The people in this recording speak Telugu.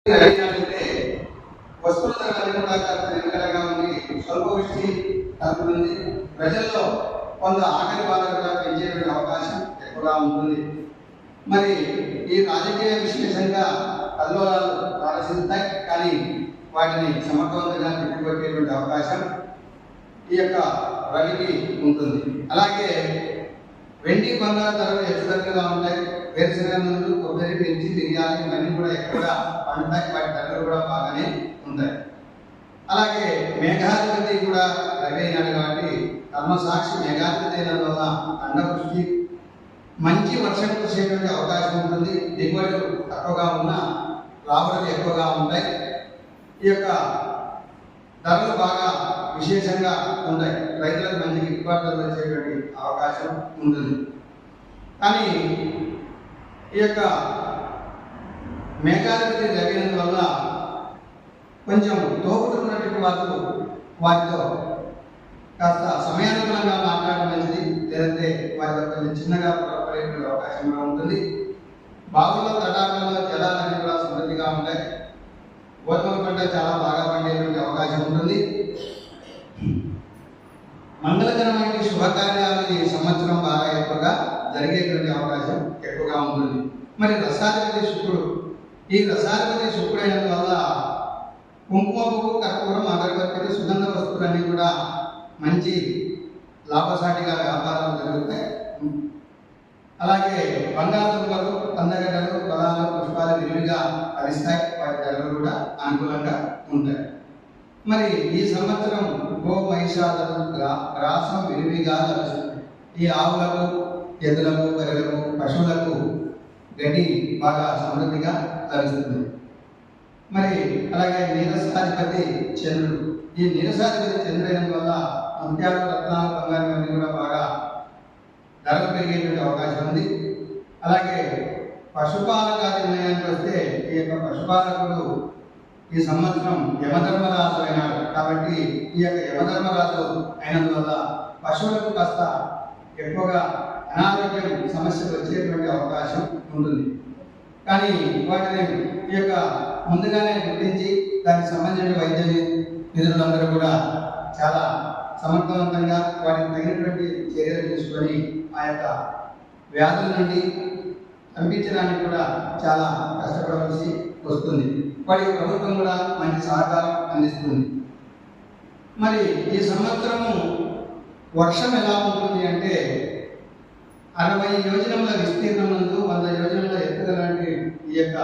అంటే వస్తువుల ధరలన్నీ కూడా కాస్త నిలకడగా ఉంది, స్వల్ప వృష్టి తగ్గుతుంది. ప్రజల్లో కొంత ఆకలి బాధ కూడా పెంచేటువంటి అవకాశం ఎక్కువగా ఉంటుంది. మరి ఈ రాజకీయ విశ్లేషంగా కల్లోలాలు ప్రదర్శిస్తాయి, కానీ వాటిని సమర్థవంతంగా తిప్పికొట్టేటువంటి అవకాశం ఈ యొక్క రవికి ఉంటుంది. అలాగే వెండి బంగారు ధరలు హెచ్చుతగ్గులుగా ఉంటాయి. వేరుశనగ నూనెలు, కొబ్బరి, మిర్చి, బిర్యానీ ఇవన్నీ కూడా ఎక్కువగా పండుతాయి. వాటి ధరలు కూడా బాగానే ఉంటాయి. అలాగే మేఘాధిపతి కూడా రవి అయినాడు కాబట్టి కర్మసాక్షి మేఘాధిపతి అయిన వల్ల అండవృష్టి, మంచి వర్షం కురిసేటువంటి అవకాశం ఉంటుంది. దిగుబడులు తక్కువగా ఉన్న రాబడులు ఎక్కువగా ఉంటాయి. ఈ యొక్క ధరలు బాగా విశేషంగా ఉంటాయి. రైతులకు మంచి గిట్టుబాటు వచ్చేటువంటి అవకాశం ఉంటుంది. కానీ ఈ యొక్క మేఘాధిపతి జరిగినందువల్ల కొంచెం తోపుతున్నటువంటి వారితో కాస్త సమయానుకూలంగా మాట్లాడడం మంచిది, లేదంటే వారితో కొంచెం చిన్నగా పొరపడేటువంటి అవకాశం కూడా ఉంటుంది. బావుల్లో తటాకాల్లో జలాలన్నీ కూడా సమృద్ధిగా ఉంటాయి. గోధుమ పంట చాలా బాగా పండేటువంటి అవకాశం ఉంటుంది. మంగళకరమైన శుభకార్యాలు ఈ సంవత్సరం బాగా ఎక్కువగా జరిగేటువంటి అవకాశం ఎక్కువగా ఉంటుంది. మరి రసాధిపతి శుక్రుడు, ఈ రసాధిపతి శుక్రుడు అయినందువల్ల కుంకుమ పువ్వు, కర్పూరం, అగరబత్తులు, సుగంధ వస్తువులన్నీ కూడా మంచి లాభసాటిగా వ్యాపారాలు జరుగుతాయి. అలాగే బంగాళదుంపలు, కందగడ్డలు, ఫలాలు, పుష్పాలు విరివిగా ఫలిస్తాయి. వాటి ధరలు కూడా అనుకూలంగా ఉంటాయి. మరి ఈ సంవత్సరం గో మహిషాదులు గ్రాసం విరివిగా లభిస్తుంది. ఈ ఆవులకు, ఎద్దులకు, బర్రెలకు, పశువులకు గడ్డి బాగా సమృద్ధిగా లభిస్తుంది. మరి అలాగే నీరసాధిపతి చంద్రుడు, ఈ నీరసాధిపతి చంద్రుడు వల్ల ముత్యాలు, రత్నాలు, బంగారం అన్ని కూడా బాగా ధరలు పెరిగేటువంటి అవకాశం ఉంది. అలాగే పశుపాలకాది నిర్ణయానికి వస్తే ఈ యొక్క పశుపాలకుడు ఈ సంవత్సరం యమధర్మరాజు అయినాడు కాబట్టి ఈ యొక్క యమధర్మరాజు అయినందువల్ల పశువులకు కాస్త ఎక్కువగా అనారోగ్యం సమస్యలు వచ్చేటువంటి అవకాశం ఉంటుంది. కానీ వాటిని ఈ యొక్క ముందుగానే గుర్తించి దానికి సంబంధించిన వైద్య నిధులందరూ కూడా చాలా సమర్థవంతంగా వాటికి తగినటువంటి చర్యలు తీసుకొని ఆ యొక్క వ్యాధుల నుండి పంపించడానికి కూడా చాలా కష్టపడవలసి వస్తుంది. వాటికి ప్రభుత్వం కూడా మంచి సహకారం అందిస్తుంది. మరి ఈ సంవత్సరము వర్షం ఎలా ఉంటుంది అంటే 60 యోజనముల విస్తీర్ణం నందు 100 యోజనముల ఎత్తుగల ఈ యొక్క